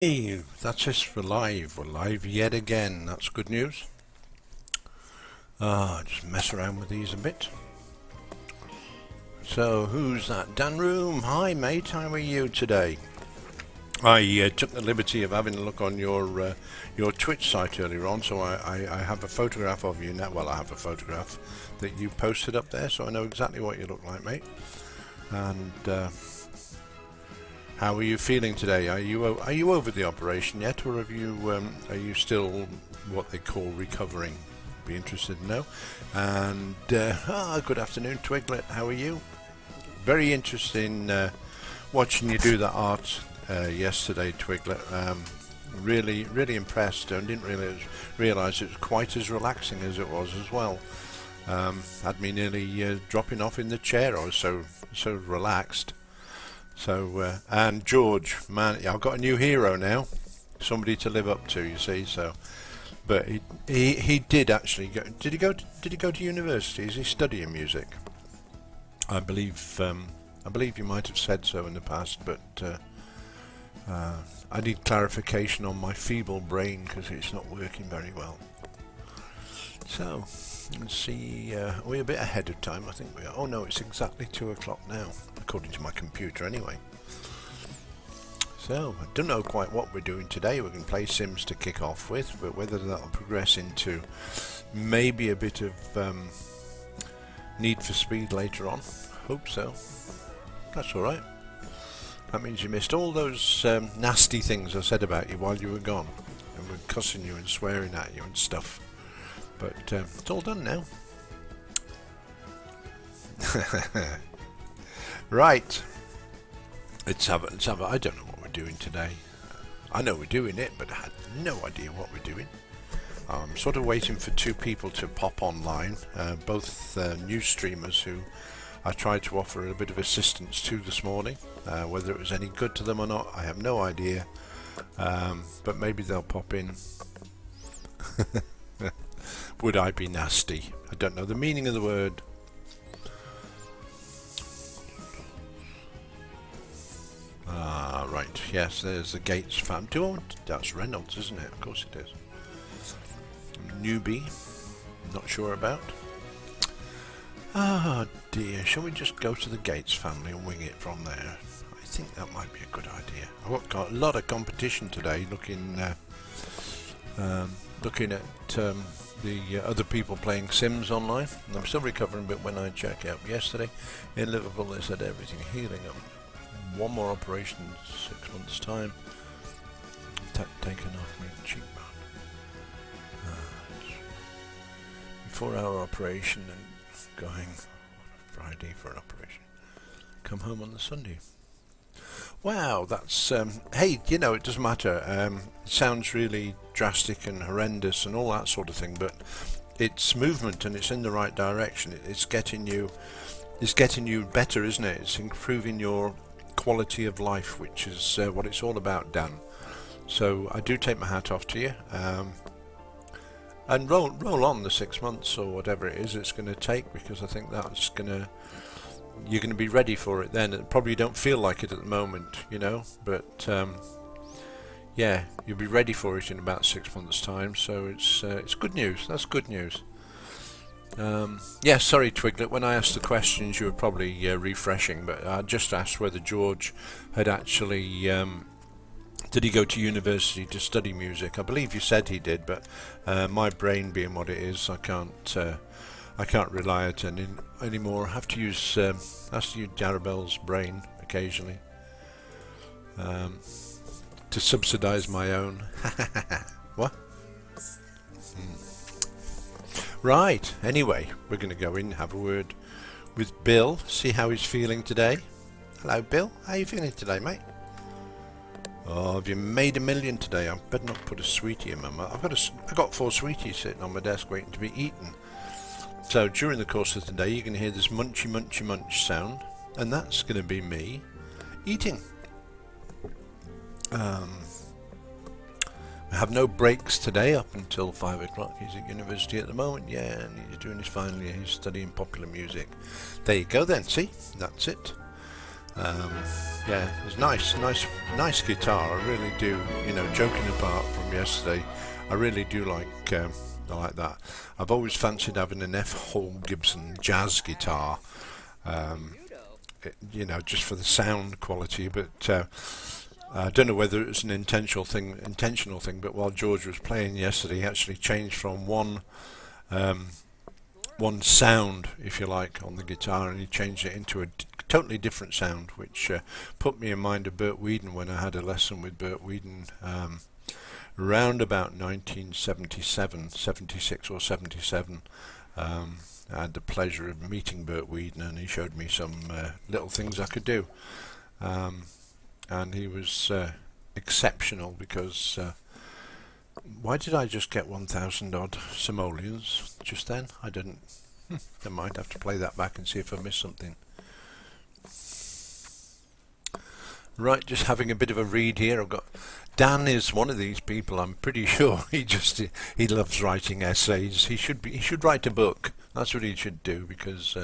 Hey, that's us for live. We're live yet again. That's good news. Just mess around with these a bit. So, who's that? Dan Room. Hi, mate. How are you today? I took the liberty of having a look on your Twitch site earlier on, so I have a photograph of you now. Well, I have a photograph that you posted up there, so I know exactly what you look like, mate. And how are you feeling today? Are you over the operation yet, or are you still what they call recovering? Be interested to know. And good afternoon, Twiglet. How are you? Very interesting watching you do that art yesterday, Twiglet. Really impressed, and didn't realise it was quite as relaxing as it was as well. Had me nearly dropping off in the chair. I was so relaxed. So, and George, man, I've got a new hero now, somebody to live up to, you see. So, but he did actually go. Did he go to university? Is he studying music? I believe you might have said so in the past, but I need clarification on my feeble brain because it's not working very well. So, let's see. We're a bit ahead of time, I think we are. Oh no, it's exactly 2 o'clock now, according to my computer anyway. So, I don't know quite what we're doing today. We're going to play Sims to kick off with, but whether that'll progress into maybe a bit of Need for Speed later on. Hope so. That's alright. That means you missed all those nasty things I said about you while you were gone. And we're cussing you and swearing at you and stuff. But it's all done now. Right. Let's have it. I don't know what we're doing today. I know we're doing it, but I had no idea what we're doing. I'm sort of waiting for two people to pop online, both new streamers who I tried to offer a bit of assistance to this morning. Whether it was any good to them or not, I have no idea. But maybe they'll pop in. Would I be nasty? I don't know the meaning of the word. Right. Yes, there's the Gates fam. That's Reynolds, isn't it? Of course it is. Newbie. Not sure about. Ah, dear. Shall we just go to the Gates family and wing it from there? I think that might be a good idea. I've got a lot of competition today. Looking at the other people playing Sims online. And I'm still recovering a bit when I checked out yesterday. In Liverpool they said everything healing up. One more operation in 6 months' time. Taken off my cheekbone. 4-hour operation and going on a Friday for an operation. Come home on the Sunday. Wow, that's hey, you know, it doesn't matter. It sounds really drastic and horrendous and all that sort of thing, but it's movement and it's in the right direction. It's getting you better, isn't it? It's improving your quality of life, which is what it's all about, Dan. So I do take my hat off to you. And roll on the 6 months or whatever it is it's going to take, because I think you're going to be ready for it then. It probably don't feel like it at the moment, you know, but yeah, you'll be ready for it in about 6 months' time. So it's good news. That's good news. Yeah, sorry, Twiglet. When I asked the questions, you were probably refreshing, but I just asked whether George had actually. Did he go to university to study music? I believe you said he did, but my brain being what it is, I can't rely on it anymore. I have to use Jarabel's brain occasionally to subsidise my own. What? Right. Anyway, we're going to go in and have a word with Bill. See how he's feeling today. Hello, Bill. How are you feeling today, mate? Oh, have you made a million today? I better not put a sweetie in my mouth. I've got 4 sweeties sitting on my desk waiting to be eaten. So during the course of the day, you're going to hear this munchy munchy munch sound, and that's going to be me eating. I have no breaks today up until 5 o'clock. He's at university at the moment, yeah, and he's doing his final year. He's studying popular music. There you go then. See, that's it. Um, yeah, it's nice guitar. I really do. Joking apart from yesterday, I really do I like that. I've always fancied having an F. Hall Gibson jazz guitar. Um, just for the sound quality, but I don't know whether it's an intentional thing. But while George was playing yesterday, he actually changed from um, one sound, if you like, on the guitar, and he changed it into a totally different sound, which put me in mind of Bert Weedon when I had a lesson with Bert Weedon around about 1977, 76 or 77. I had the pleasure of meeting Bert Weedon, and he showed me some little things I could do. And he was exceptional because why did I just get 1,000 odd simoleons just then? I didn't. I might have to play that back and see if I missed something. Right, just having a bit of a read here. I've got Dan is one of these people. I'm pretty sure he loves writing essays. He should write a book. That's what he should do, because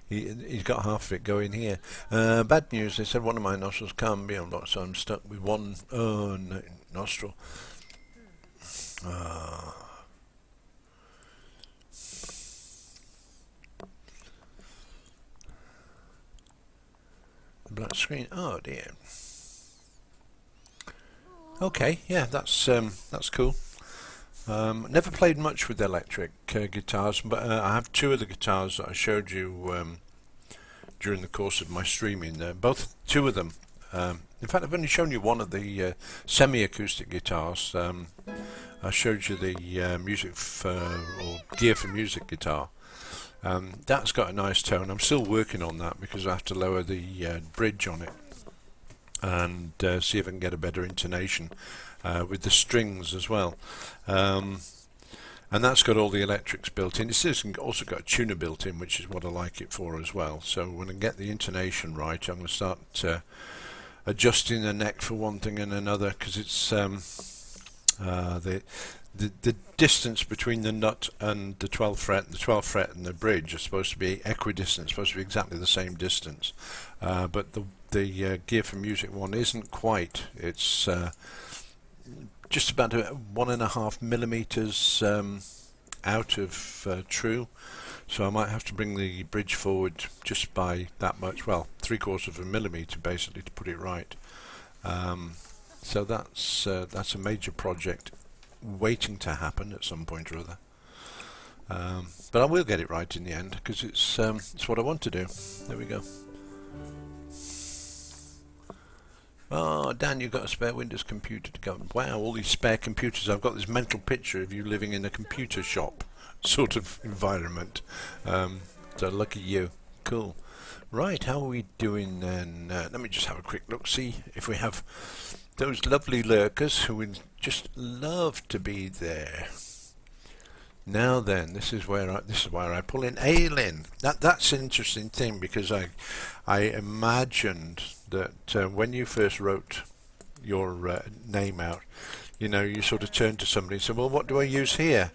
he's got half of it going here. Bad news. They said one of my nostrils can't be unlocked, so I'm stuck with one nostril. The black screen. Oh dear. Okay, yeah, that's cool. Never played much with electric guitars, but I have two of the guitars that I showed you during the course of my streaming. Two of them. In fact, I've only shown you one of the semi-acoustic guitars. I showed you the or gear for music guitar. That's got a nice tone. I'm still working on that because I have to lower the bridge on it and see if I can get a better intonation with the strings as well. And that's got all the electrics built in. It's also got a tuner built in, which is what I like it for as well. So when I get the intonation right, I'm going to start adjusting the neck for one thing and another, because it's the distance between the nut and the 12th fret, and the bridge are supposed to be equidistant, supposed to be exactly the same distance. But the gear for music one isn't quite. It's just about 1.5 millimeters out of true, so I might have to bring the bridge forward just by that much, well, 3/4 of a millimeter basically, to put it right. So that's a major project waiting to happen at some point or other. But I will get it right in the end, because it's what I want to do. There we go. Oh, Dan, you've got a spare Windows computer to go. Wow, all these spare computers. I've got this mental picture of you living in a computer shop sort of environment. So lucky you. Cool. Right, how are we doing then? Let me just have a quick look, see if we have those lovely lurkers who would just love to be there. Now then, this is where I pull in Ailin. That's an interesting thing, because I imagined that when you first wrote your name out, you sort of turned to somebody and said, well, what do I use here?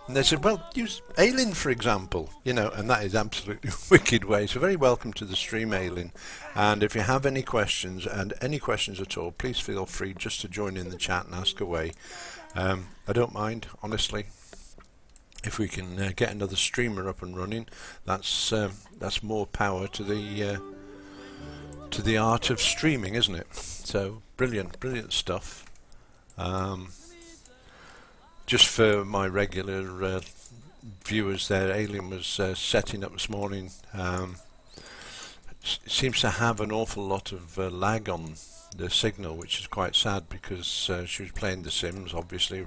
And they said, well, use Ailin, for example, and that is absolutely wicked way. So very welcome to the stream, Ailin. And if you have any questions, at all, please feel free just to join in the chat and ask away. I don't mind, honestly. If we can get another streamer up and running, that's more power to the art of streaming, isn't it? So brilliant stuff. Just for my regular viewers there, Alien was setting up this morning. Seems to have an awful lot of lag on the signal, which is quite sad, because she was playing The Sims, obviously,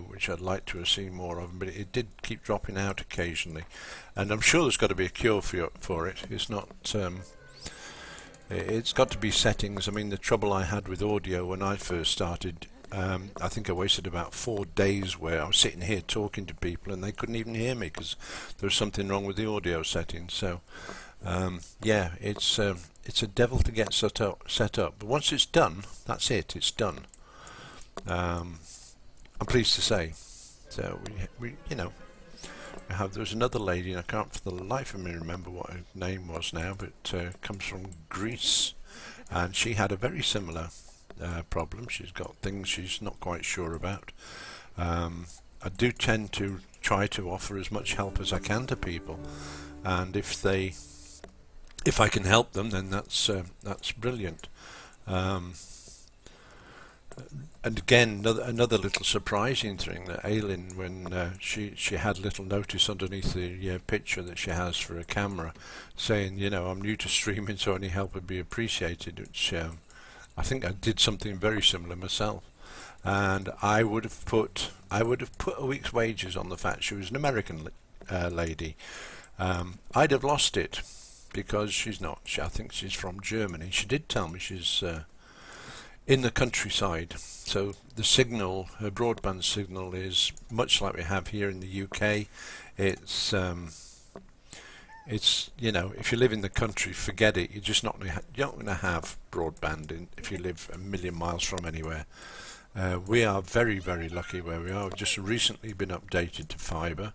which I'd like to have seen more of, but it did keep dropping out occasionally. And I'm sure there's got to be a cure for it. It's not. It's got to be settings. I mean, the trouble I had with audio when I first started, I think I wasted about 4 days where I was sitting here talking to people and they couldn't even hear me because there was something wrong with the audio settings. So yeah, it's a devil to get set up. But once it's done, that's it. It's done. I'm pleased to say. So we There was another lady, and I can't for the life of me remember what her name was now, but comes from Greece, and she had a very similar problem. She's got things she's not quite sure about. I do tend to try to offer as much help as I can to people, and if I can help them, then that's brilliant. And again, another little surprising thing that Aileen, when she had a little notice underneath the picture that she has for a camera, saying, I'm new to streaming, so any help would be appreciated. Which I think I did something very similar myself, and I would have put a week's wages on the fact she was an American lady. I'd have lost it because she's not. I think she's from Germany. She did tell me she's in the countryside, so the signal, her broadband signal, is much like we have here in the UK. It's if you live in the country, forget it. You're just not going to have broadband if you live a million miles from anywhere. We are very, very lucky where we are. We've just recently been updated to fibre,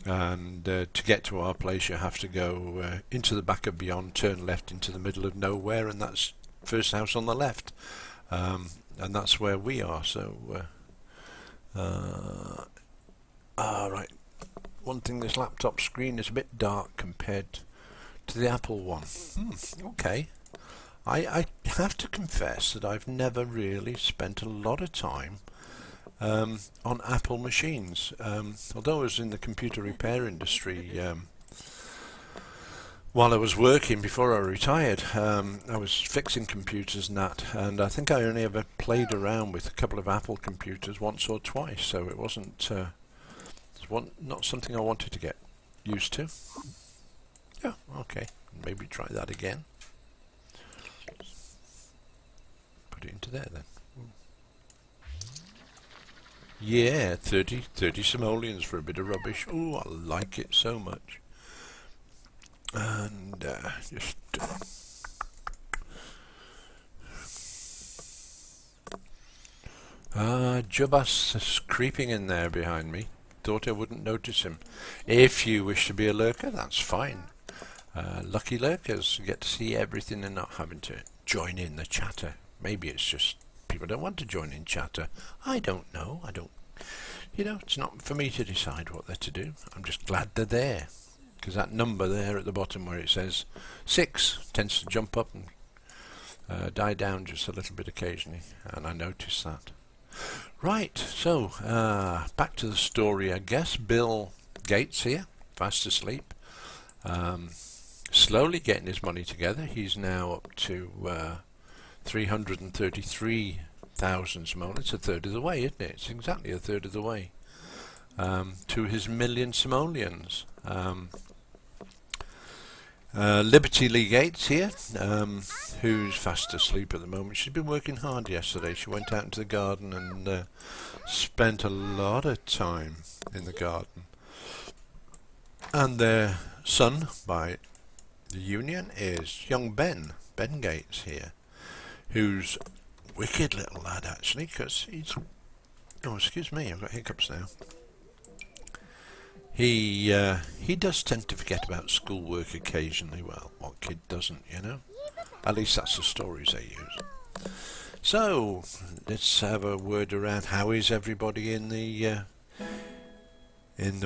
and to get to our place you have to go into the back of beyond, turn left into the middle of nowhere, and that's first house on the left, and that's where we are. So right, one thing, this laptop screen is a bit dark compared to the Apple one. Okay, I have to confess that I've never really spent a lot of time on Apple machines, although I was in the computer repair industry while I was working before I retired. I was fixing computers and that, and I think I only ever played around with a couple of Apple computers once or twice, so it wasn't not something I wanted to get used to. Yeah, okay, maybe try that again. Put it into there then. Yeah, 30 simoleons for a bit of rubbish. Oh, I like it so much. And just Jubas is creeping in there behind me. Thought I wouldn't notice him. If you wish to be a lurker, that's fine. Lucky lurkers get to see everything and not having to join in the chatter. Maybe it's just people don't want to join in chatter. I don't know. It's not for me to decide what they're to do. I'm just glad they're there, because that number there at the bottom where it says 6 tends to jump up and die down just a little bit occasionally, and I noticed that. Right, so back to the story, I guess. Bill Gates here, fast asleep, slowly getting his money together. He's now up to 333,000 simoleons. It's a third of the way, isn't it? It's exactly a third of the way to his million simoleons. Liberty Lee Gates here, who's fast asleep at the moment. She's been working hard yesterday. She went out into the garden and spent a lot of time in the garden. And their son, by the union, is young Ben Gates here, who's a wicked little lad actually, because he's... Oh, excuse me, I've got hiccups now. He does tend to forget about schoolwork occasionally. Well, what kid doesn't, At least that's the stories they use. So, let's have a word around. How is everybody in the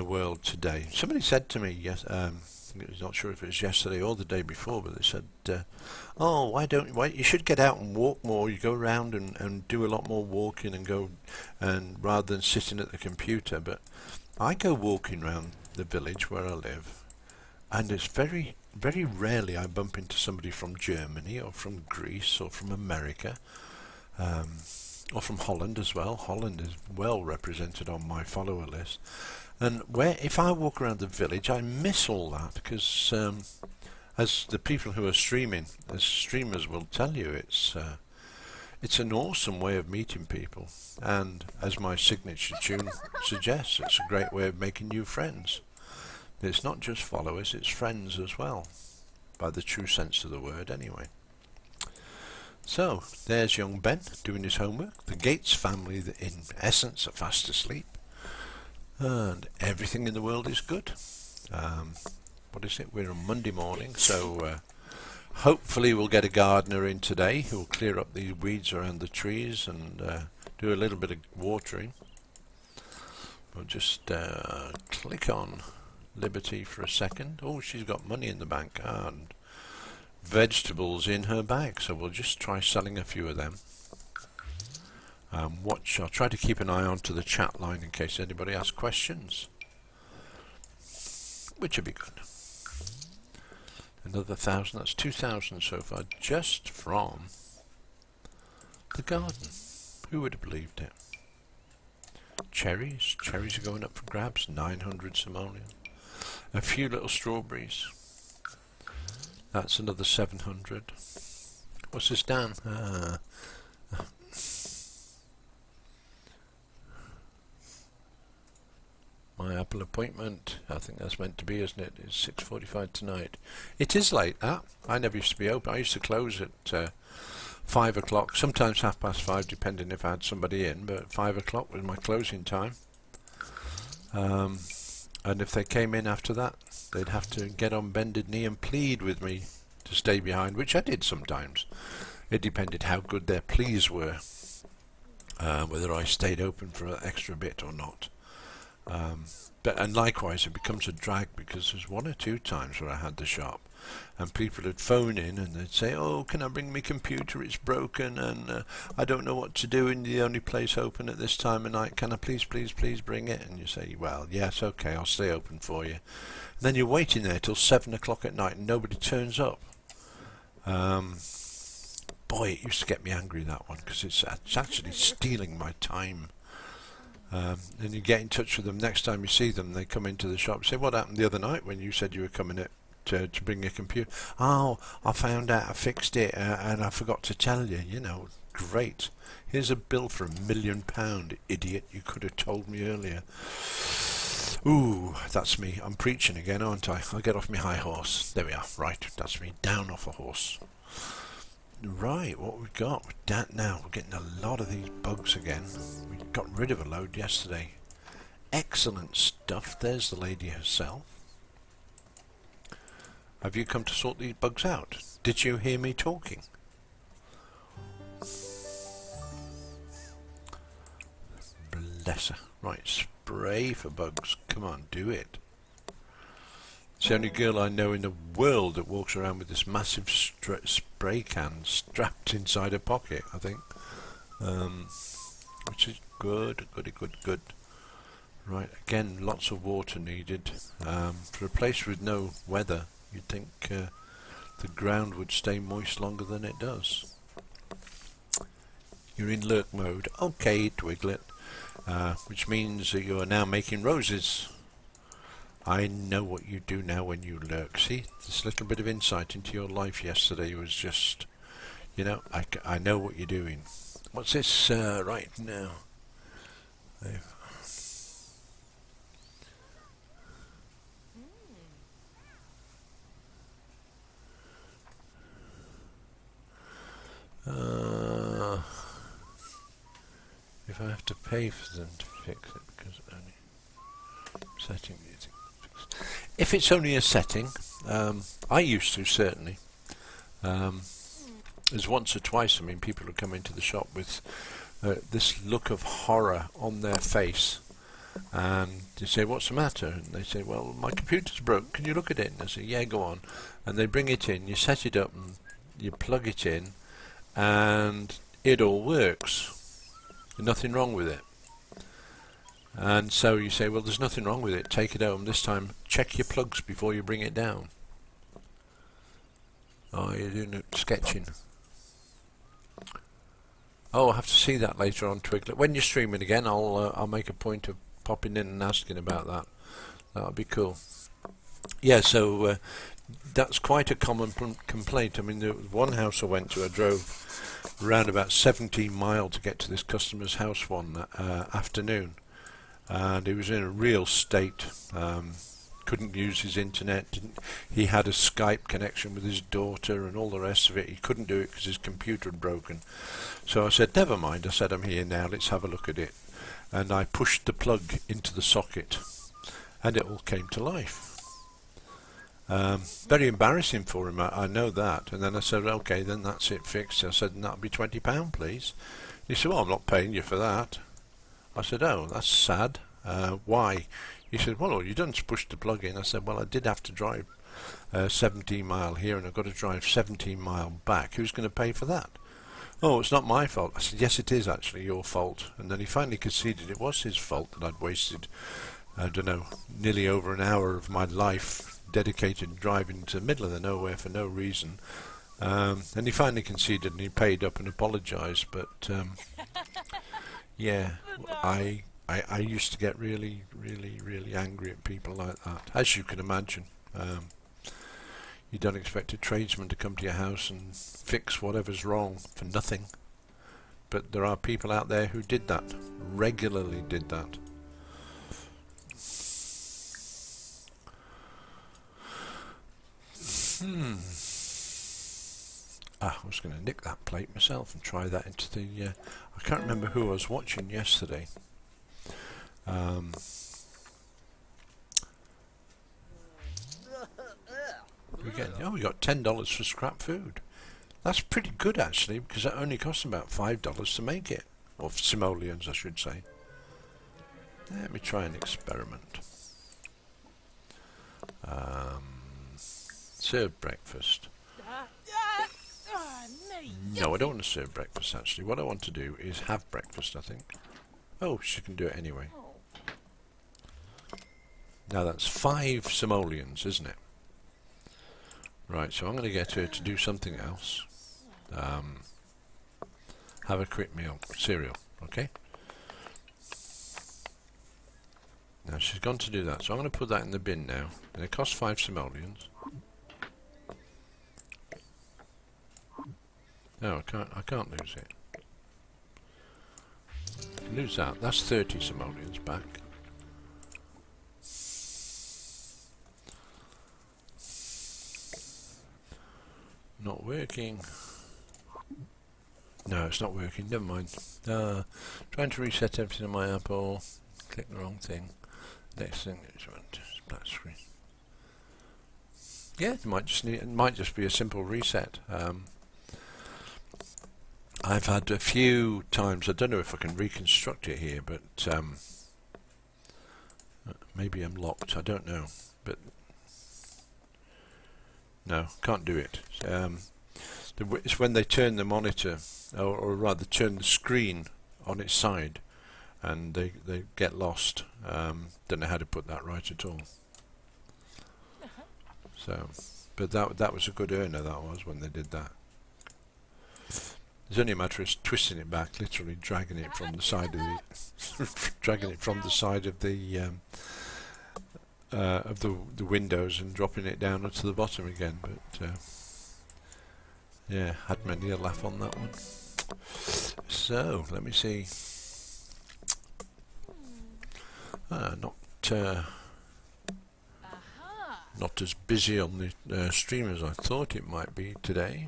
world today? Somebody said to me, yes, I'm not sure if it was yesterday or the day before, but they said, why you should get out and walk more. You go around and do a lot more walking and rather than sitting at the computer. But I go walking around the village where I live, and it's very, very rarely I bump into somebody from Germany or from Greece or from America, or from Holland as well. Holland is well represented on my follower list. And if I walk around the village, I miss all that, because as the people who are streaming, as streamers will tell you, it's an awesome way of meeting people, and as my signature tune suggests, it's a great way of making new friends. It's not just followers, it's friends as well, by the true sense of the word anyway. So, there's young Ben doing his homework. The Gates family, in essence, are fast asleep. And everything in the world is good. What is it? We're on Monday morning, so hopefully we'll get a gardener in today who will clear up these weeds around the trees and do a little bit of watering. We'll just click on Liberty for a second. Oh, she's got money in the bank and vegetables in her bag, so we'll just try selling a few of them. I'll try to keep an eye on to the chat line in case anybody asks questions, which would be good. Another 1,000, that's 2,000 so far, just from the garden. Who would have believed it? Cherries are going up for grabs, 900 simoleon. A few little strawberries, that's another 700. What's this down? My Apple appointment, I think that's meant to be, isn't it? It's 6:45 tonight. It is late, that. I never used to be open. I used to close at 5 o'clock, sometimes 5:30, depending if I had somebody in, but 5 o'clock was my closing time. And if they came in after that, they'd have to get on bended knee and plead with me to stay behind, which I did sometimes. It depended how good their pleas were, whether I stayed open for an extra bit or not. And likewise it becomes a drag, because there's one or two times where I had the shop and people would phone in and they'd say, oh, can I bring my computer, it's broken and I don't know what to do in the only place open at this time of night, can I please bring it? And you say, well, yes, okay, I'll stay open for you. And then you're waiting there till 7 o'clock at night and nobody turns up. Boy, it used to get me angry, that one, because it's actually stealing my time. And you get in touch with them next time you see them. They come into the shop and say, what happened the other night when you said you were coming to bring your computer? Oh, I found out, I fixed it and I forgot to tell you. You know, great, here's a bill for £1 million, idiot, you could have told me earlier. Ooh, that's me, I'm preaching again, aren't I? I'll get off my high horse. There we are, right, that's me, down off a horse. Right, what we got with that now? We're getting a lot of these bugs again. We got rid of a load yesterday. Excellent stuff. There's the lady herself. Have you come to sort these bugs out? Did you hear me talking? Bless her. Right, spray for bugs. Come on, do it. It's the only girl I know in the world that walks around with this massive spray can strapped inside her pocket, I think. Which is good. Right, again, lots of water needed. For a place with no weather, you'd think the ground would stay moist longer than it does. You're in lurk mode. Okay, Twiglet. Which means that you are now making roses. I know what you do now when you lurk. See, this little bit of insight into your life yesterday was just, you know, I know what you're doing. What's this right now? If I have to pay for them to fix it, because only setting music. If it's only a setting, I used to, certainly. There's once or twice, I mean, people would come into the shop with this look of horror on their face, and you say, what's the matter? And they say, well, my computer's broke, can you look at it? And I say, yeah, go on. And they bring it in, you set it up and you plug it in, and it all works. Nothing wrong with it. And so you say, well, there's nothing wrong with it, take it home. This time, check your plugs before you bring it down. Oh, you're doing sketching. Oh, I'll have to see that later on, Twiglet. When you're streaming again, I'll make a point of popping in and asking about that. That'll be cool. Yeah, so that's quite a common complaint. I mean, there was one house I went to, I drove around about 17 miles to get to this customer's house one afternoon. And he was in a real state, couldn't couldn't use his internet. He had a Skype connection with his daughter and all the rest of it. He couldn't do it because his computer had broken. So I said, never mind. I said, I'm here now. Let's have a look at it. And I pushed the plug into the socket, and it all came to life. Very embarrassing for him, I know that. And then I said, okay, then that's it fixed. I said, and that'll be £20, please. He said, well, I'm not paying you for that. I said, oh, that's sad. Why? He said, well, all you done is push the plug in. I said, well, I did have to drive 17 mile here, and I've got to drive 17 mile back. Who's going to pay for that? Oh, it's not my fault. I said, yes, it is actually your fault. And then he finally conceded it was his fault that I'd wasted, I don't know, nearly over an hour of my life dedicated driving to the middle of the nowhere for no reason. And he finally conceded, and he paid up and apologised. But yeah, I used to get really, really, really angry at people like that, as you can imagine. You don't expect a tradesman to come to your house and fix whatever's wrong for nothing. But there are people out there who did that, regularly did that. I was going to nick that plate myself and try that into the... I can't remember who I was watching yesterday. We got $10 for scrap food. That's pretty good actually, because it only costs about $5 to make it, or simoleons I should say. Let me try an experiment. Serve breakfast. No, I don't want to serve breakfast actually. What I want to do is have breakfast, I think. Oh, she can do it anyway. Now that's 5 simoleons, isn't it? Right, so I'm going to get her to do something else. Have a quick meal. Cereal, okay? Now she's gone to do that, so I'm going to put that in the bin now. And it costs 5 simoleons. No, I can't lose it. Lose that. That's 30 simoleons back. Not working. No, it's not working. Never mind. Trying to reset everything on my Apple. Click the wrong thing. Next thing is black screen. Yeah, it might just be a simple reset. I've had a few times. I don't know if I can reconstruct it here, but maybe I'm locked. I don't know, but no, can't do it. It's when they turn the monitor, or rather turn the screen on its side, and they get lost. Don't know how to put that right at all. So, but that was a good earner. That was when they did that. It's only a matter of twisting it back, literally dragging it from the side of the windows and dropping it down onto the bottom again. But yeah, had many a laugh on that one. So let me see. Not as busy on the stream as I thought it might be today.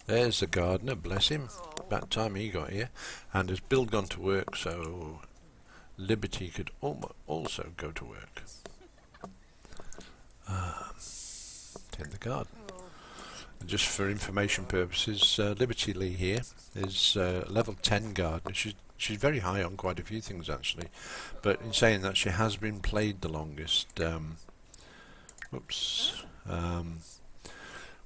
There's the gardener, bless him. About time he got here. And has Bill gone to work, so Liberty could also go to work. In the garden. And just for information purposes, Liberty Lee here is level 10 gardener. She's very high on quite a few things actually. But in saying that, she has been played the longest.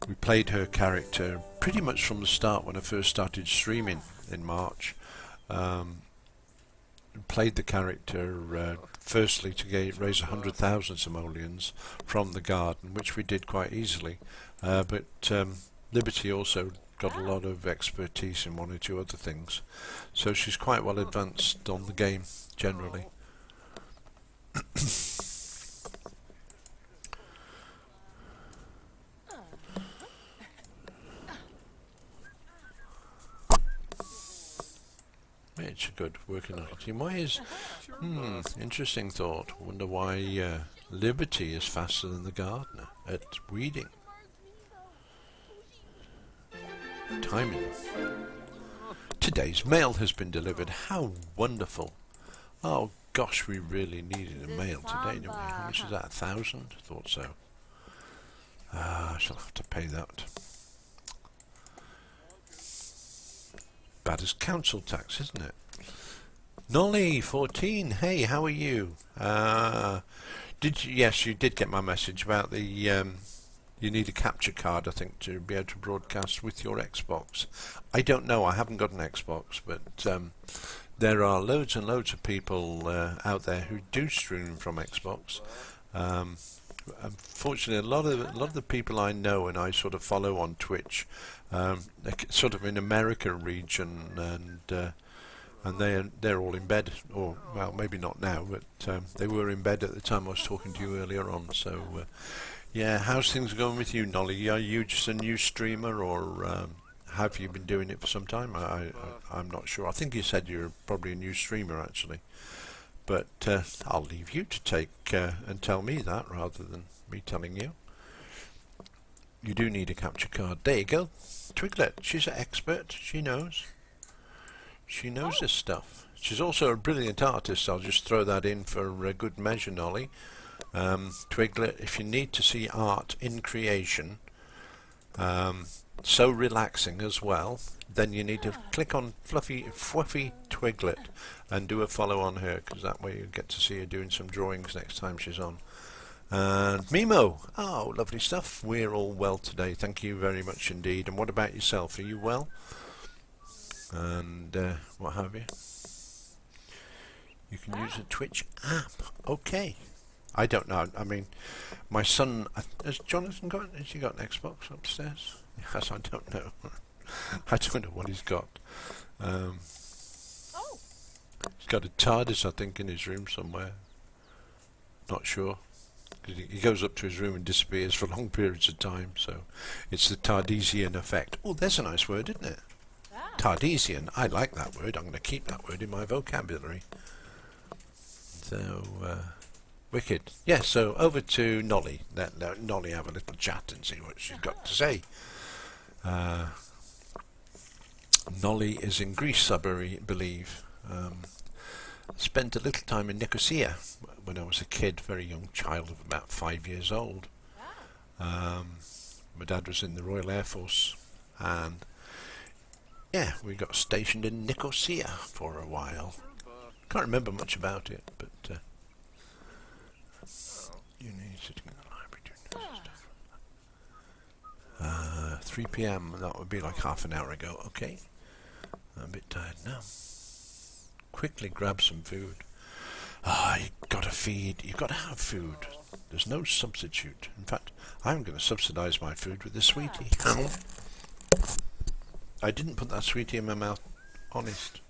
We played her character pretty much from the start when I first started streaming in March. Played the character firstly to raise 100,000 simoleons from the garden, which we did quite easily. But Liberty also got a lot of expertise in one or two other things, so she's quite well advanced on the game generally. it's a good working on a team. Why is... interesting thought. Wonder why Liberty is faster than the gardener at weeding. Timing. Today's mail has been delivered. How wonderful. Oh gosh, we really needed a mail today, didn't we? How much is that? 1,000? Thought so. I shall have to pay that. Bad as council tax, isn't it? Nolly, 14. Hey, how are you? Yes, you did get my message about the... you need a capture card, I think, to be able to broadcast with your Xbox. I don't know. I haven't got an Xbox, but there are loads and loads of people out there who do stream from Xbox. Unfortunately, a lot of the people I know and I sort of follow on Twitch, they're sort of in America region, and they're all in bed, or well, maybe not now, but they were in bed at the time I was talking to you earlier on. So yeah, how's things going with you, Nolly? Are you just a new streamer, or have you been doing it for some time? I'm not sure. I think you said you're probably a new streamer actually, but I'll leave you to take and tell me that rather than me telling you. You do need a capture card. There you go. Twiglet, she's an expert. She knows. She knows this stuff. She's also a brilliant artist. I'll just throw that in for good measure, Nolly. Twiglet, if you need to see art in creation, so relaxing as well, then you need to click on Fluffy Twiglet and do a follow on her, because that way you get to see her doing some drawings next time she's on. And Mimo, oh, lovely stuff. We're all well today. Thank you very much indeed. And what about yourself? Are you well? And what have you? You can use a Twitch app. Okay. I don't know. I mean, my son... Has Jonathan got... Has he got an Xbox upstairs? Yes, I don't know. I don't know what he's got. He's got a TARDIS, I think, in his room somewhere. Not sure. He goes up to his room and disappears for long periods of time, so it's the Tardesian effect. Oh, there's a nice word, isn't it? Tardesian. I like that word. I'm going to keep that word in my vocabulary. So, wicked. Yeah, so over to Nolly. Let Nolly have a little chat and see what she's got to say. Nolly is in Greece, I believe. Spent a little time in Nicosia when I was a kid, very young child of about 5 years old. My dad was in the Royal Air Force, and yeah, we got stationed in Nicosia for a while. Can't remember much about it, but you need sitting in the library doing stuff. 3 p.m. That would be like half an hour ago. Okay, I'm a bit tired now. Quickly grab some food. You gotta feed. You gotta have food. There's no substitute. In fact, I'm going to subsidise my food with a sweetie. I didn't put that sweetie in my mouth. Honest.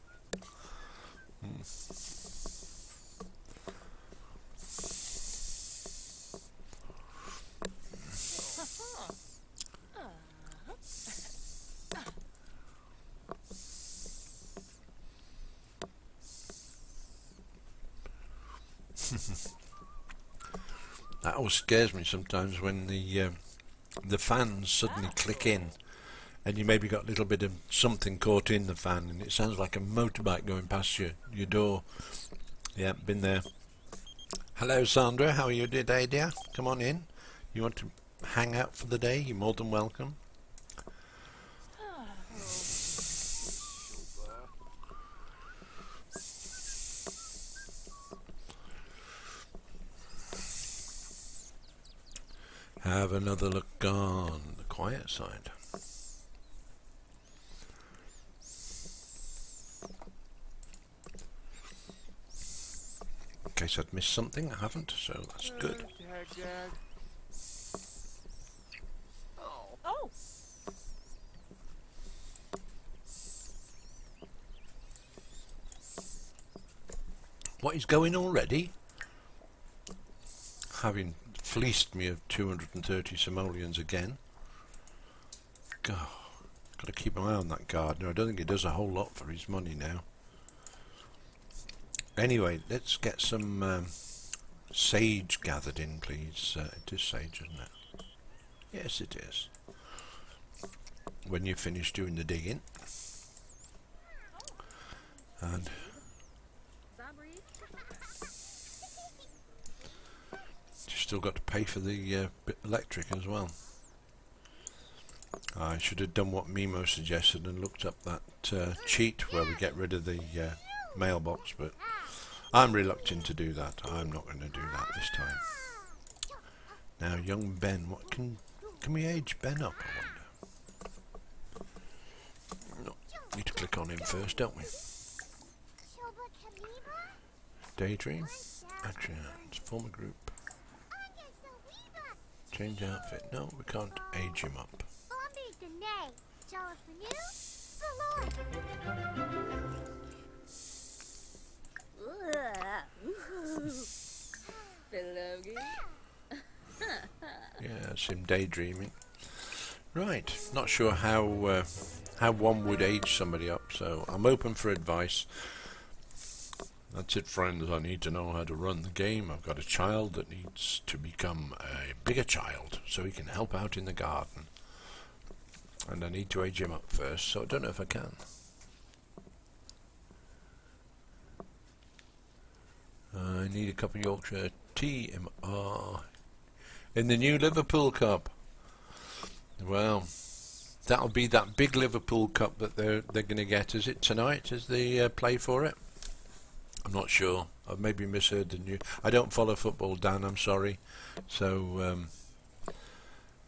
That always scares me sometimes when the fans suddenly click in, and you maybe got a little bit of something caught in the fan, and it sounds like a motorbike going past your door. Yeah, been there. Hello, Sandra. How are you today, dear? Come on in. You want to hang out for the day? You're more than welcome. Have another look on the quiet side. In case I'd missed something, I haven't, so that's good. Oh. What is going already? Having fleeced me of 230 simoleons again. God, got to keep an eye on that gardener. I don't think he does a whole lot for his money now. Anyway, let's get some sage gathered in, please. It is sage, isn't it? Yes, it is. When you finish doing the digging. And you still got to pay for the electric as well. I should have done what Mimo suggested and looked up that cheat where we get rid of the mailbox, but I'm reluctant to do that. I'm not going to do that this time. Now, young Ben, what can we age Ben up, I wonder? No, need to click on him first, don't we? Daydream, actions, form a group, change outfit. No, we can't age him up. Yeah, that's him daydreaming. Right, not sure how one would age somebody up, so I'm open for advice. That's it, friends. I need to know how to run the game. I've got a child that needs to become a bigger child so he can help out in the garden. And I need to age him up first, so I don't know if I can. I need a cup of Yorkshire tea in the new Liverpool Cup. Well, that'll be that big Liverpool Cup that they're going to get. Is it tonight as they play for it? I'm not sure. I've maybe misheard the news. I don't follow football, Dan. I'm sorry. So,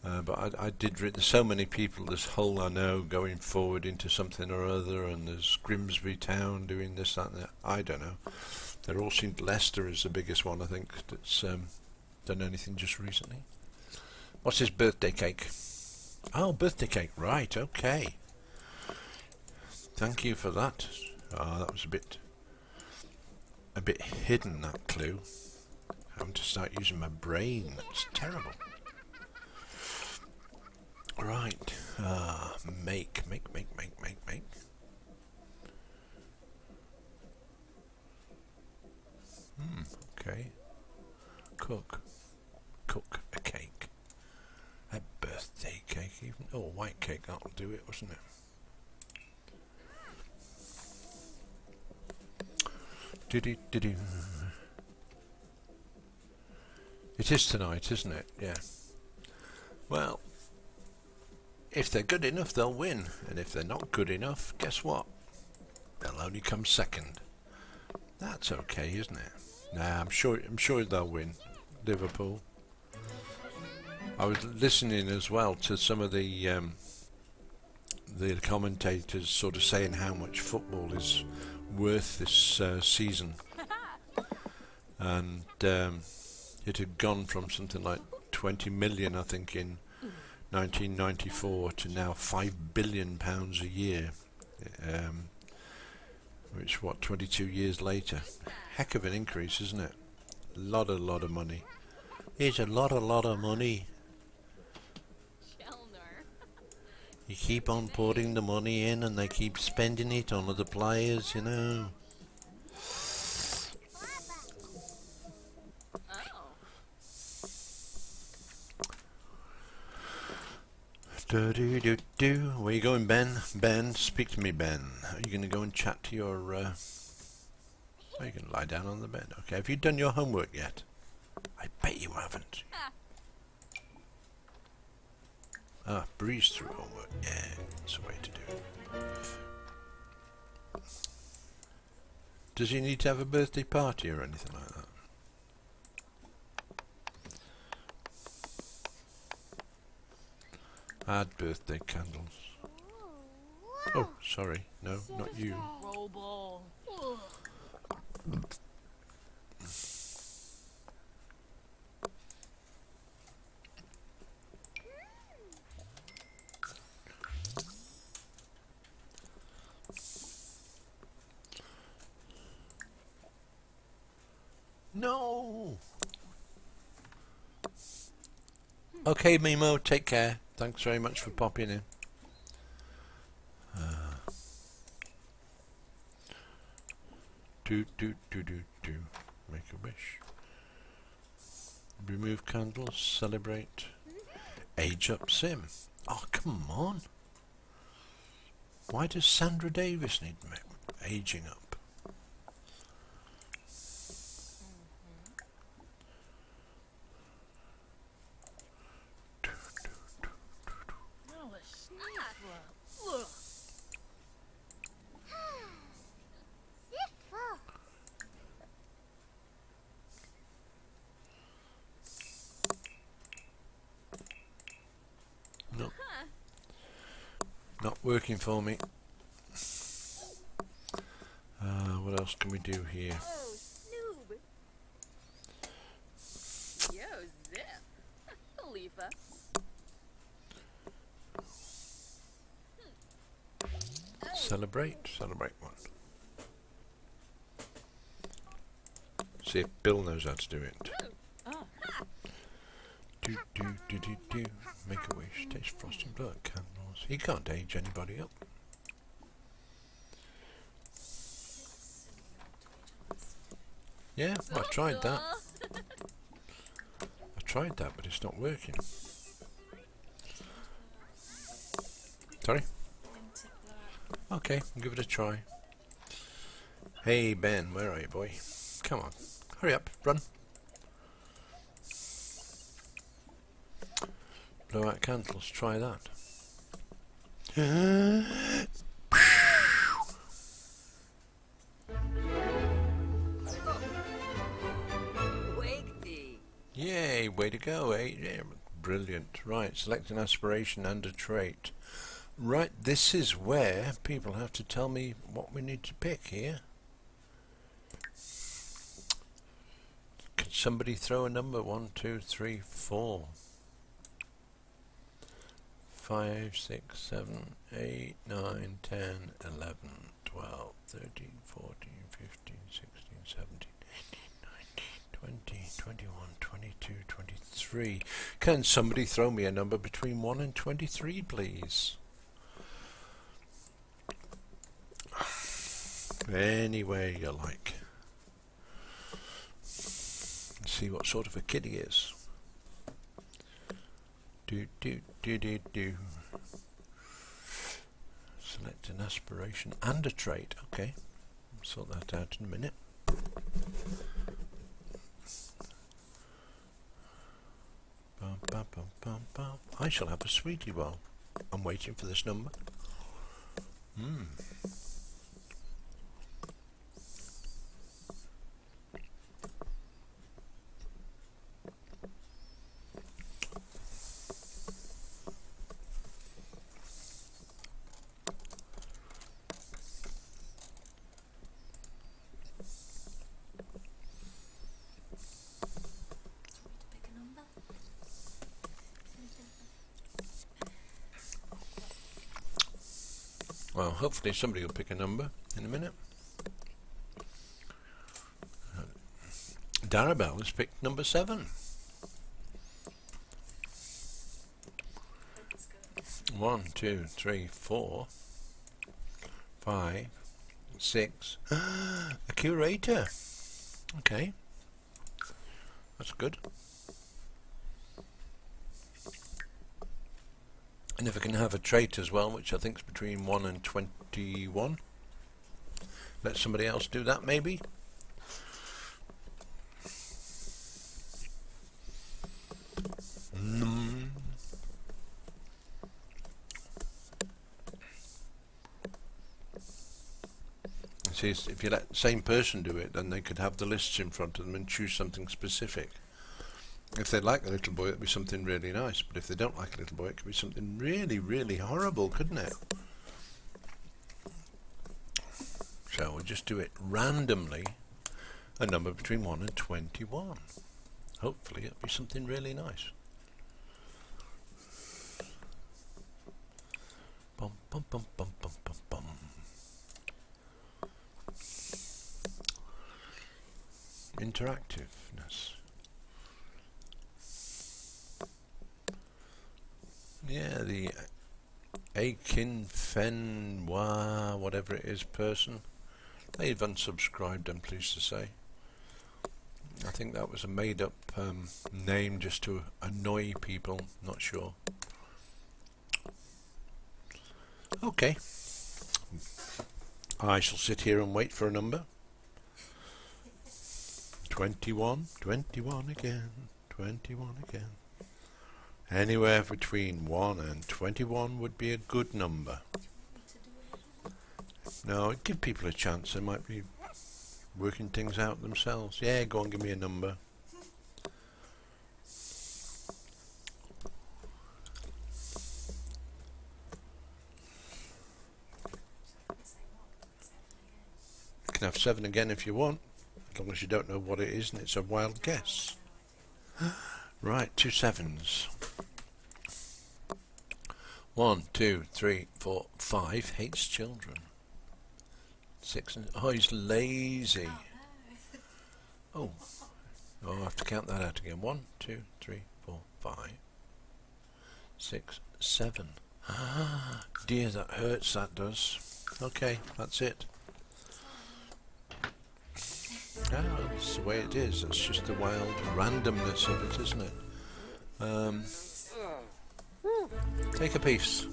but I did read. There's so many people. There's Hull, I know, going forward into something or other, and there's Grimsby Town doing this, that, and that. I don't know. They're all seemed Leicester is the biggest one, I think, that's done anything just recently. What's his birthday cake? Oh, birthday cake. Right. Okay. Thank you for that. That was a bit hidden, that clue. Having to start using my brain. That's terrible. Right. Make. Okay. Cook a cake. A birthday cake even. Oh, white cake, that'll do it, wasn't it? Do. It is tonight, isn't it? Yeah. Well, if they're good enough, they'll win, and if they're not good enough, guess what? They'll only come second. That's okay, isn't it? Nah, I'm sure they'll win. Liverpool. I was listening as well to some of the commentators sort of saying how much football is worth this season, and it had gone from something like 20 million, I think, in 1994 to now £5 billion a year, which 22 years later. Heck of an increase, isn't it? Lot of money. It's a lot of money. You keep on pouring the money in and they keep spending it on other players, you know. Where you going, Ben? Ben, speak to me, Ben. Are you going to go and chat to your... Oh, you can lie down on the bed. Okay, have you done your homework yet? I bet you haven't. Breeze through homework. Yeah, that's the way to do it. Does he need to have a birthday party or anything like that? Add birthday candles. Oh, sorry. No, not you. No. Okay, Mimo, take care. Thanks very much for popping in. Do. Make a wish. Remove candles. Celebrate. Age up sim. Oh, come on. Why does Sandra Davis need aging up? No. Not working for me. What else can we do here? Oh, Snoob. Yo, Zip. Khalifa. Celebrate one. See if Bill knows how to do it. Do. Make a wish. Taste frosting blood candles. He can't age anybody up. Yeah, I tried that. But it's not working. Sorry? Okay, I'll give it a try. Hey Ben, where are you, boy? Come on, hurry up, run. Blow out candles, try that. Yay, way to go, eh? Yeah, brilliant. Right, select an aspiration and a trait. Right, this is where people have to tell me what we need to pick here. Can somebody throw a number? 1, 2, 3, 4, 5, 6, 7, 8, 9, 10, 11, 12, 13, 14, 15, 16, 17, 18, 19, 20, 21, 22, 23. Can somebody throw me a number between 1 and 23, please? Any way you like. Let's see what sort of a kid he is. Do. Select an aspiration and a trait. Okay, sort that out in a minute. I shall have a sweetie while I'm waiting for this number. Well, hopefully somebody will pick a number in a minute. Darabelle has picked number 7. 1, 2, 3, 4, 5, 6. A curator. Okay, that's good. And if I can have a trait as well, which I think is between 1 and 21, let somebody else do that maybe. See, if you let the same person do it, then they could have the lists in front of them and choose something specific. If they like a little boy, it'd be something really nice, but if they don't like a little boy, it could be something really, really horrible, couldn't it? So we'll just do it randomly, a number between 1 and 21. Hopefully it'll be something really nice. Bum, bum, bum, bum, bum, bum, bum. Interactiveness. Yeah, the Akin Fenwa, whatever it is, person. They've unsubscribed, I'm pleased to say. I think that was a made-up name just to annoy people. Not sure. Okay. I shall sit here and wait for a number. 21, 21 again, 21 again. Anywhere between 1 and 21 would be a good number. No, give people a chance. They might be working things out themselves. Yeah, go on, give me a number. You can have 7 again if you want, as long as you don't know what it is and it's a wild guess. Right, 2 7s. 1, 2, 3, 4, 5. Hates children. 6 and oh, he's lazy. Oh, I have to count that out again. 1, 2, 3, 4, 5, 6, 7. Ah, dear, that hurts. That does. Okay, that's it. Ah, that's the way it is. That's just the wild randomness of it, isn't it? Take a piece.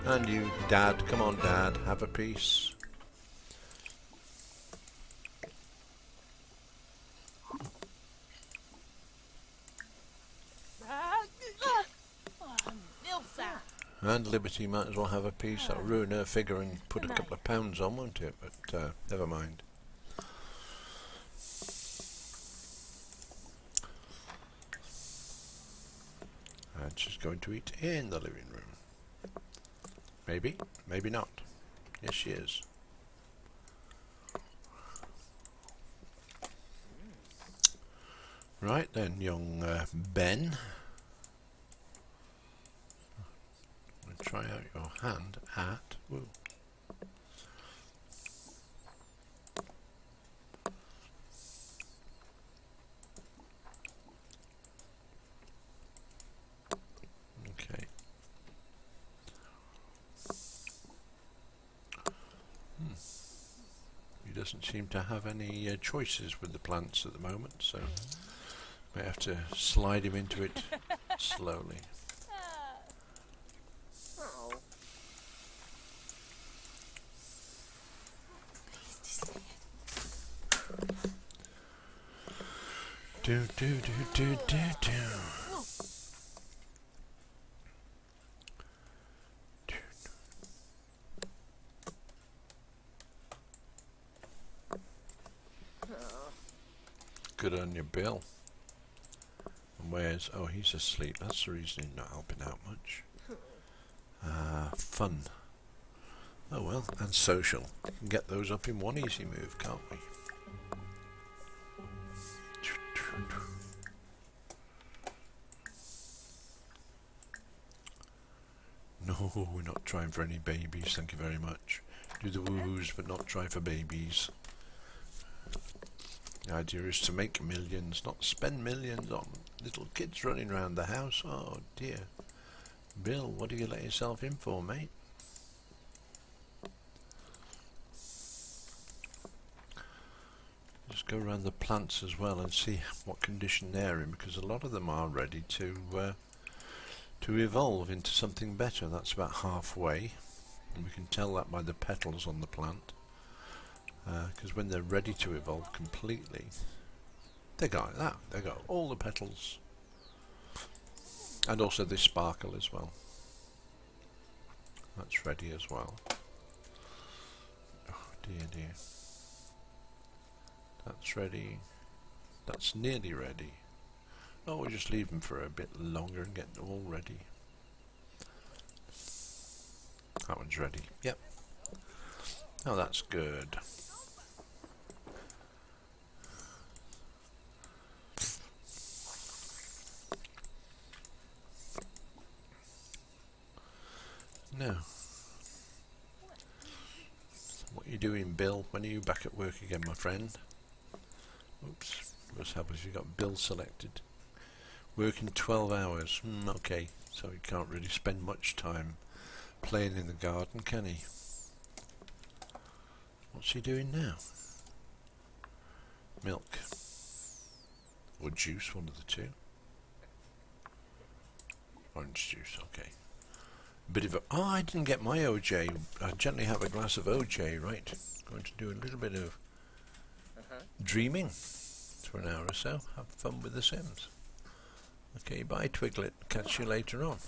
And you, Dad. Come on, Dad. Have a piece. And Liberty might as well have a piece. That'll ruin her figure and put a couple of pounds on, won't it? But never mind. And she's going to eat in the living room. Maybe, maybe not. Yes, she is. Right then, young Ben. Try out your hand at. Woo. Okay. He doesn't seem to have any choices with the plants at the moment, so may have to slide him into it slowly. Do do do do do do. Good on your Bill. And where's... oh, he's asleep. That's the reason he's not helping out much. Fun. Oh well, and social. We can get those up in one easy move, can't we? No, we're not trying for any babies, thank you very much. Do the woo-woos, but not try for babies. The idea is to make millions, not spend millions on little kids running around the house. Oh dear. Bill, what do you let yourself in for, mate? Just go around the plants as well and see what condition they're in, because a lot of them are ready to evolve into something better. That's about halfway, and we can tell that by the petals on the plant, because when they're ready to evolve completely, they go like that. They go all the petals, and also they sparkle as well. That's ready as well. Oh dear dear. That's ready. That's nearly ready. Oh, we'll just leave them for a bit longer and get them all ready. That one's ready. Yep. Oh, that's good. Now, what are you doing, Bill? When are you back at work again, my friend? Oops. What's happened? You got Bill selected. Working 12 hours. Okay, so he can't really spend much time playing in the garden, can he? What's he doing now? Milk. Or juice, one of the two. Orange juice, okay. Bit of a... Oh, I didn't get my OJ. I gently have a glass of OJ, right. Going to do a little bit of dreaming for an hour or so. Have fun with The Sims. Okay, bye Twiglet. Catch you later on.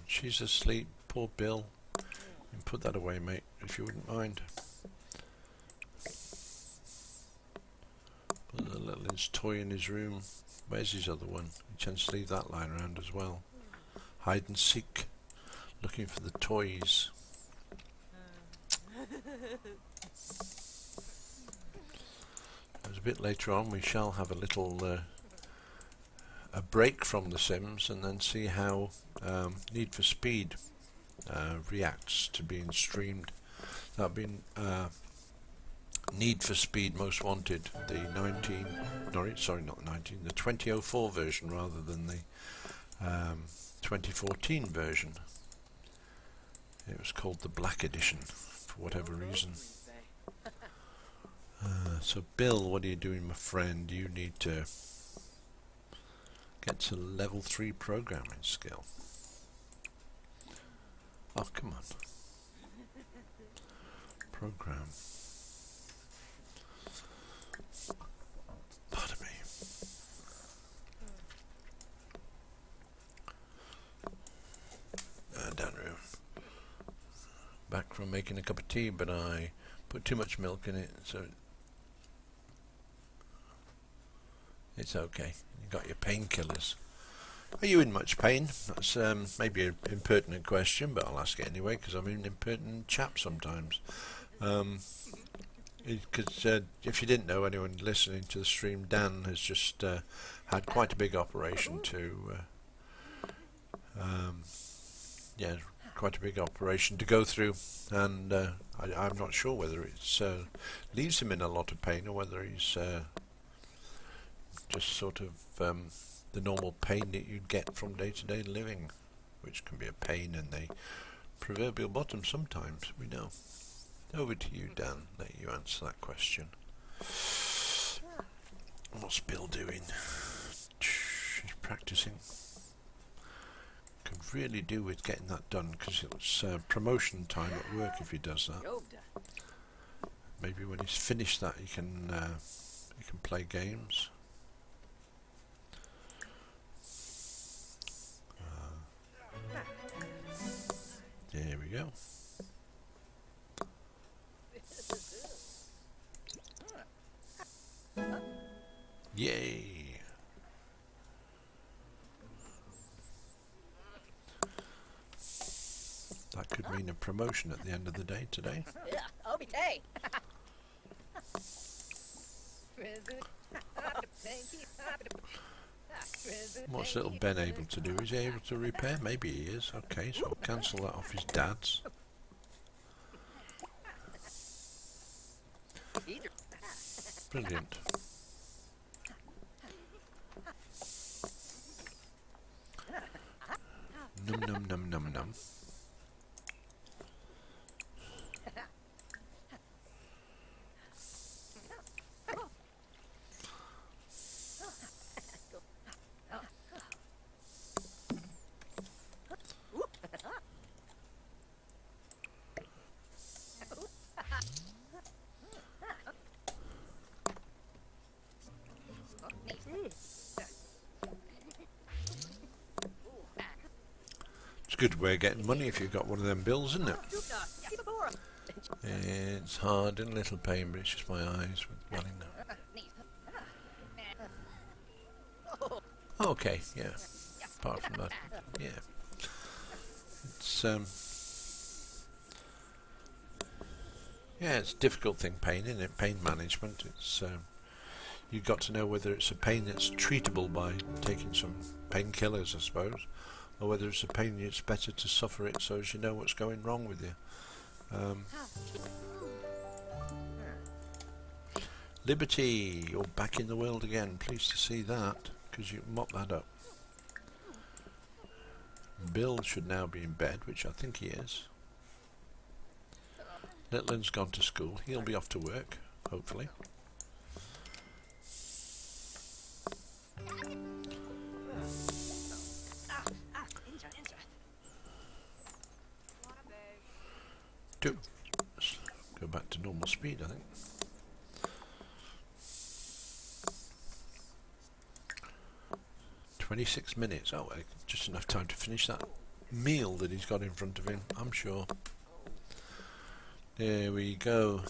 She's asleep. Poor Bill. You can put that away, mate, if you wouldn't mind. Put a little toy in his room. Where's his other one? He tends to leave that lying around as well. Hide and seek. Looking for the toys. As a bit later on we shall have a little a break from The Sims and then see how Need for Speed reacts to being streamed. That being Need for Speed Most Wanted, the 2004 version rather than the 2014 version. It was called the Black Edition for whatever reason. So Bill, what are you doing, my friend? You need to get to level 3 programming skill. Oh, come on. Program. Pardon me. Down room. Back from making a cup of tea, but I put too much milk in it, so it's okay. You got your painkillers. Are you in much pain? That's maybe an impertinent question, but I'll ask it anyway because I'm an impertinent chap sometimes. Because if you didn't know, anyone listening to the stream, Dan has just had quite a big operation to quite a big operation to go through, and I'm not sure whether it leaves him in a lot of pain or whether he's just sort of the normal pain that you'd get from day-to-day living, which can be a pain in the proverbial bottom sometimes, we know. Over to you, Dan, let you answer that question. What's Bill doing? He's practicing. Could really do with getting that done because it's promotion time at work if he does that. Maybe when he's finished that he can play games. There we go. Yay! That could mean a promotion at the end of the day today. What's little Ben able to do? Is he able to repair? Maybe he is. Okay, so I'll cancel that off his dad's. Brilliant. Num num num num num. It's a good way of getting money if you've got one of them bills, isn't it? It's hard and a little pain, but it's just my eyes with welling now. Okay, yeah. Apart from that, yeah. It's it's a difficult thing, pain, isn't it? Pain management. It's you've got to know whether it's a pain that's treatable by taking some painkillers, I suppose, or whether it's a pain it's better to suffer it so as you know what's going wrong with you. Liberty, you're back in the world again. Pleased to see that, because you mopped that up. Bill should now be in bed, which I think he is. Little's gone to school. He'll be off to work, hopefully. Two. Let's go back to normal speed, I think. $26. Oh, just enough time to finish that meal that he's got in front of him, I'm sure. There we go.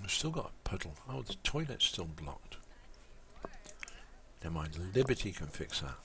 We've still got a puddle. Oh, the toilet's still blocked. Never mind, Liberty can fix that.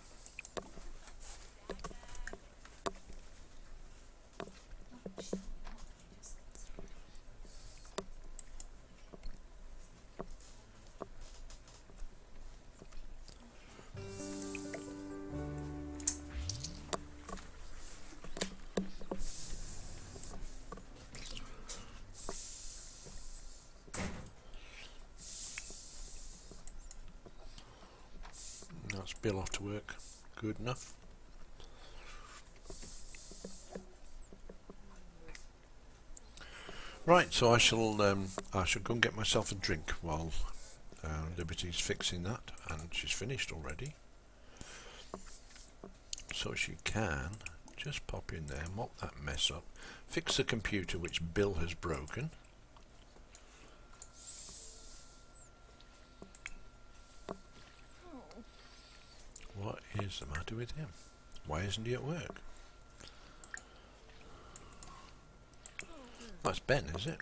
That's Bill off to work. Good enough. Right, so I shall go and get myself a drink while Liberty's fixing that, and she's finished already. So she can just pop in there, mop that mess up, fix the computer which Bill has broken. What is the matter with him? Why isn't he at work? That's Ben, is it?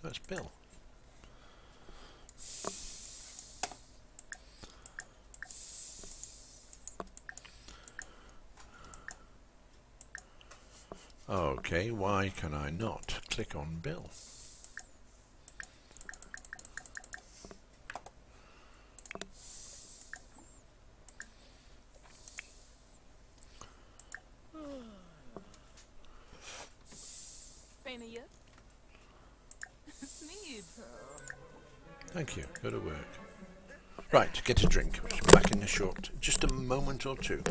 That's Bill. Okay, why can I not click on Bill? Thank you, go to work. Right, get a drink. Back in a short, just a moment or two.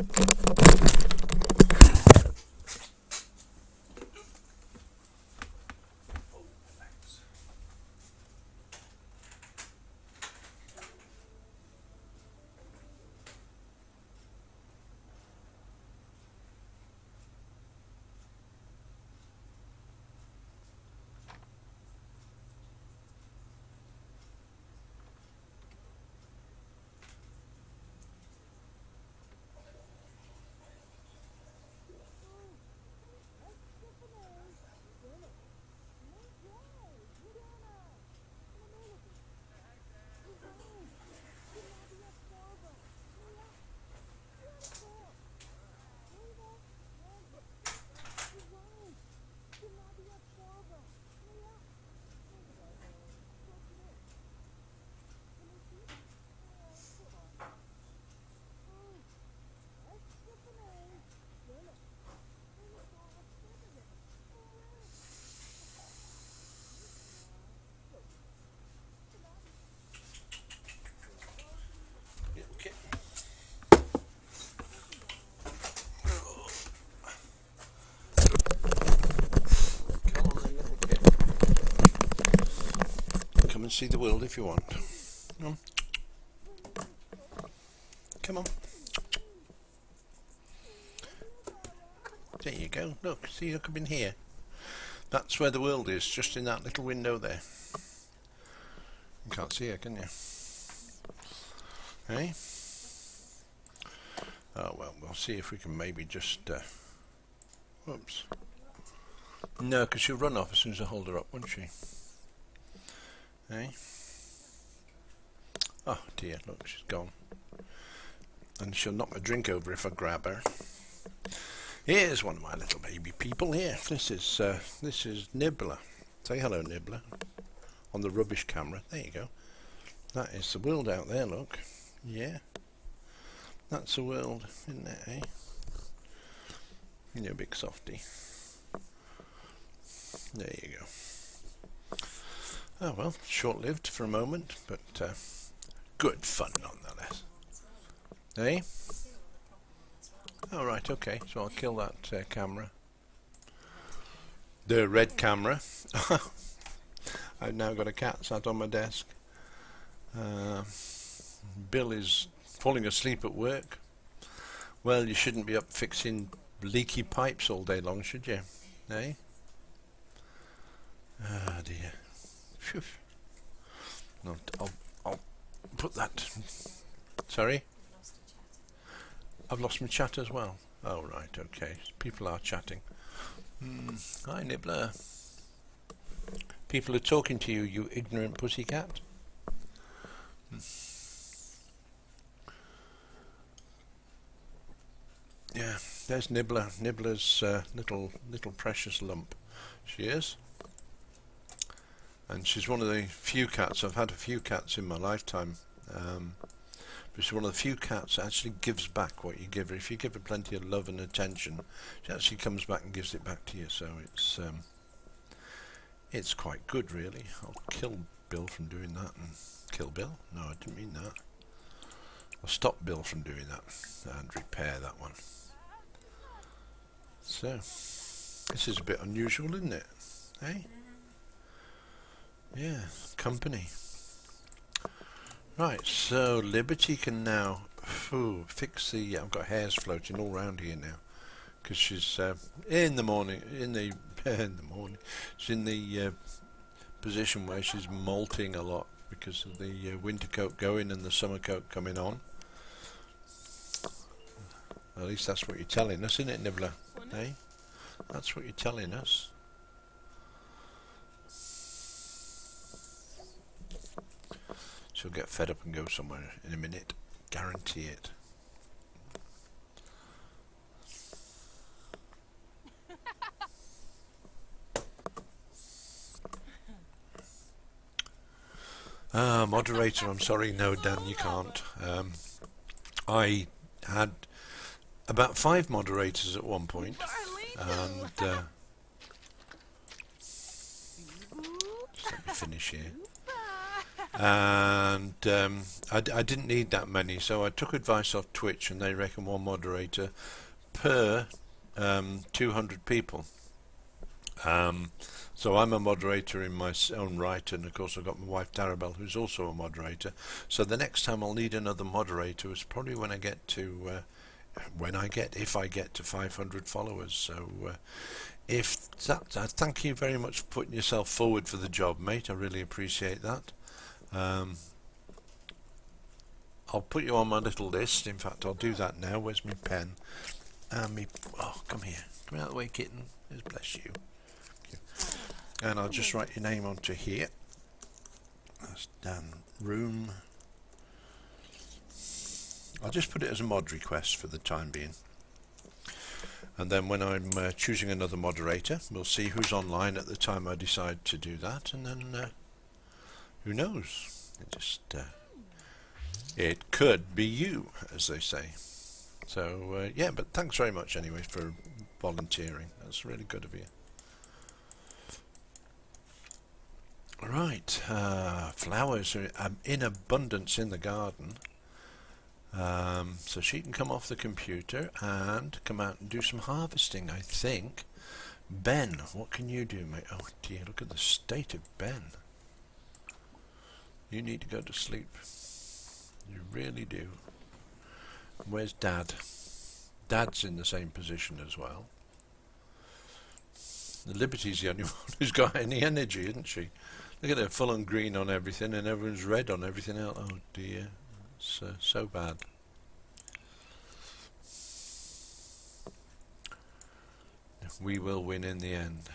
And see the world if you want. Come on. There you go. Look, see, look up in here. That's where the world is, just in that little window there. You can't see it, can you? Hey? Oh well, we'll see if we can maybe just whoops. No, because she'll run off as soon as I hold her up, won't she? Hey? Oh dear, look, she's gone. And she'll knock my drink over if I grab her. Here's one of my little baby people here. This is Nibbler. Say hello, Nibbler. On the rubbish camera. There you go. That is the world out there, look. Yeah. That's the world, isn't it, eh? You big softy. There you go. Oh well, short-lived for a moment, but good fun nonetheless. Eh? Oh right, okay, so I'll kill that camera. The red camera. I've now got a cat sat on my desk. Bill is falling asleep at work. Well, you shouldn't be up fixing leaky pipes all day long, should you? Eh? Ah dear. Phew. No, I'll put that. Sorry? I've lost my chat as well. Oh right, okay. People are chatting. Hi Nibbler. People are talking to you, you ignorant pussycat. Yeah, there's Nibbler. Nibbler's little precious lump. She is. And she's one of the few cats, I've had a few cats in my lifetime, but she's one of the few cats that actually gives back what you give her. If you give her plenty of love and attention, she actually comes back and gives it back to you, so it's quite good really. I'll kill Bill from doing that. And kill Bill? No, I didn't mean that. I'll stop Bill from doing that and repair that one. So, this is a bit unusual, isn't it? Hey? Yeah, company. Right, so Liberty can now fix the... I've got hairs floating all around here now, because she's in the morning, she's in the position where she's molting a lot because of the winter coat going and the summer coat coming on. At least that's what you're telling us, isn't it, Nibbler? Hey? That's what you're telling us. She'll get fed up and go somewhere in a minute. Guarantee it. Moderator, I'm sorry, no Dan, you can't. I had about 5 moderators at one point, and just let me finish here. And I didn't need that many, so I took advice off Twitch, and they reckon one moderator per 200 people. So I'm a moderator in my own right, and of course I've got my wife Darabelle, who's also a moderator. So the next time I'll need another moderator is probably when I get to if I get to 500 followers. So if that, thank you very much for putting yourself forward for the job, mate. I really appreciate that. I'll put you on my little list. In fact, I'll do that now. Where's my pen? And me. Oh, come here. Come out of the way, kitten. Bless you. And I'll just write your name onto here. That's Dan Room. I'll just put it as a mod request for the time being. And then when I'm choosing another moderator, we'll see who's online at the time I decide to do that, and then who knows? It could be you, as they say. So yeah, but thanks very much anyway for volunteering. That's really good of you. Right, flowers are in abundance in the garden. So she can come off the computer and come out and do some harvesting, I think. Ben, what can you do, mate? Oh dear, look at the state of Ben. You need to go to sleep. You really do. Where's Dad? Dad's in the same position as well. The Liberty's the only one who's got any energy, isn't she? Look at her, full on green on everything, and everyone's red on everything else. Oh dear, it's so bad. We will win in the end.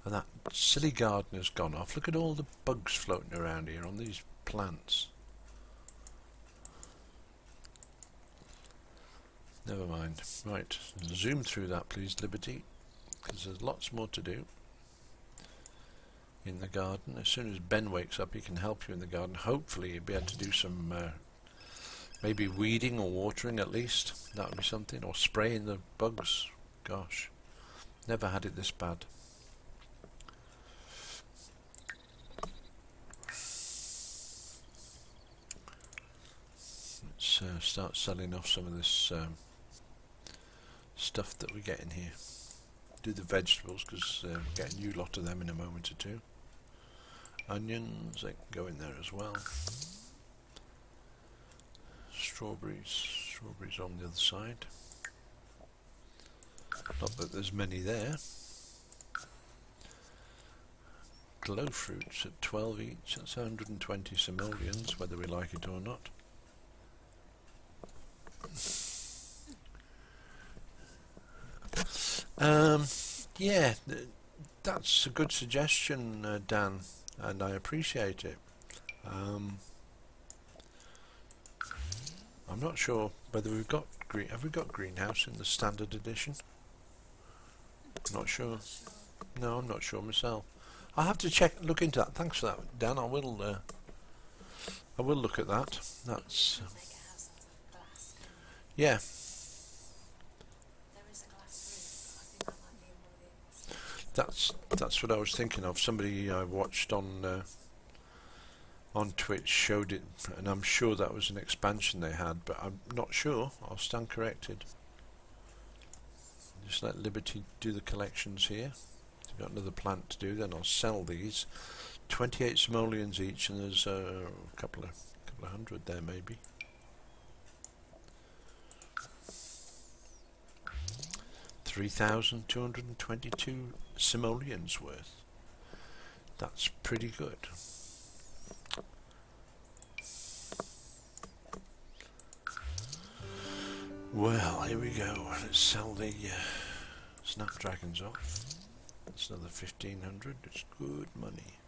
And that silly gardener's gone off. Look at all the bugs floating around here on these plants. Never mind. Right, zoom through that please, Liberty, because there's lots more to do in the garden. As soon as Ben wakes up, he can help you in the garden. Hopefully he'll be able to do some maybe weeding or watering at least. That would be something. Or spraying the bugs. Gosh, never had it this bad. Let's start selling off some of this stuff that we get in here. Do the vegetables, because get a new lot of them in a moment or two. Onions, they can go in there as well. Strawberries on the other side. Not that there's many there. Glow fruits at 12 each, that's 120 simoleons, whether we like it or not. Yeah, that's a good suggestion, Dan, and I appreciate it. I'm not sure whether we've got have we got greenhouse in the standard edition? Not sure. No, I'm not sure myself. I'll have to look into that. Thanks for that, Dan. I will look at that. That's yeah. That's what I was thinking of. Somebody I watched on Twitch showed it, and I'm sure that was an expansion they had, but I'm not sure. I'll stand corrected. Just let Liberty do the collections here. I've got another plant to do. Then I'll sell these. 28 simoleons each, and there's a couple of hundred there maybe. $3,222 simoleons worth. That's pretty good. Well, here we go. Let's sell the snapdragons off. That's another 1,500. It's good money.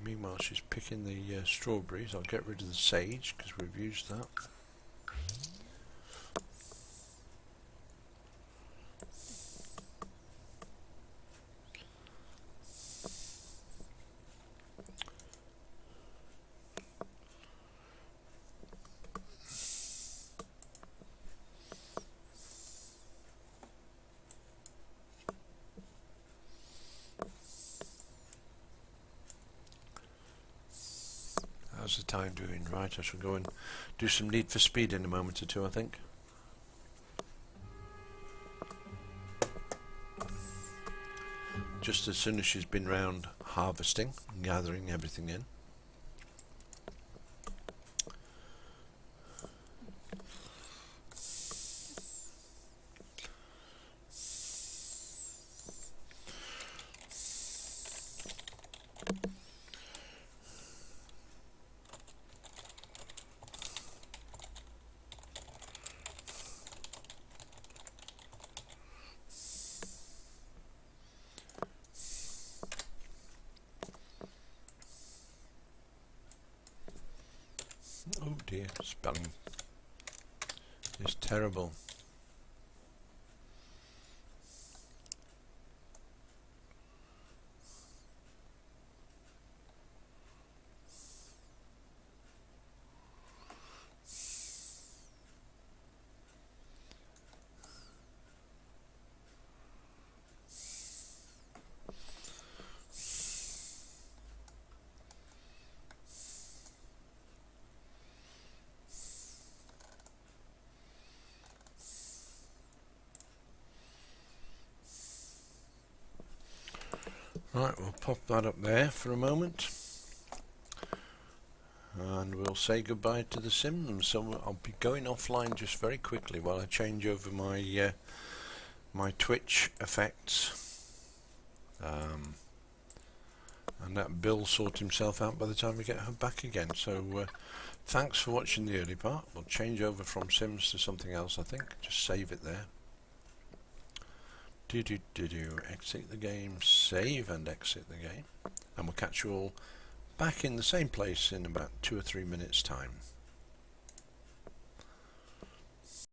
Meanwhile, she's picking the strawberries. I'll get rid of the sage because we've used that. How's the time doing? Right, I shall go and do some Need for Speed in a moment or two, I think. Just as soon as she's been round harvesting and gathering everything in. Oh dear, spelling is terrible. Right, we'll pop that up there for a moment, and we'll say goodbye to the Sims. So I'll be going offline just very quickly while I change over my my Twitch effects, and let Bill sort himself out by the time we get her back again. So thanks for watching the early part. We'll change over from Sims to something else, I think. Just save it there. Exit the game, save and exit the game, and we'll catch you all back in the same place in about 2 or 3 minutes time.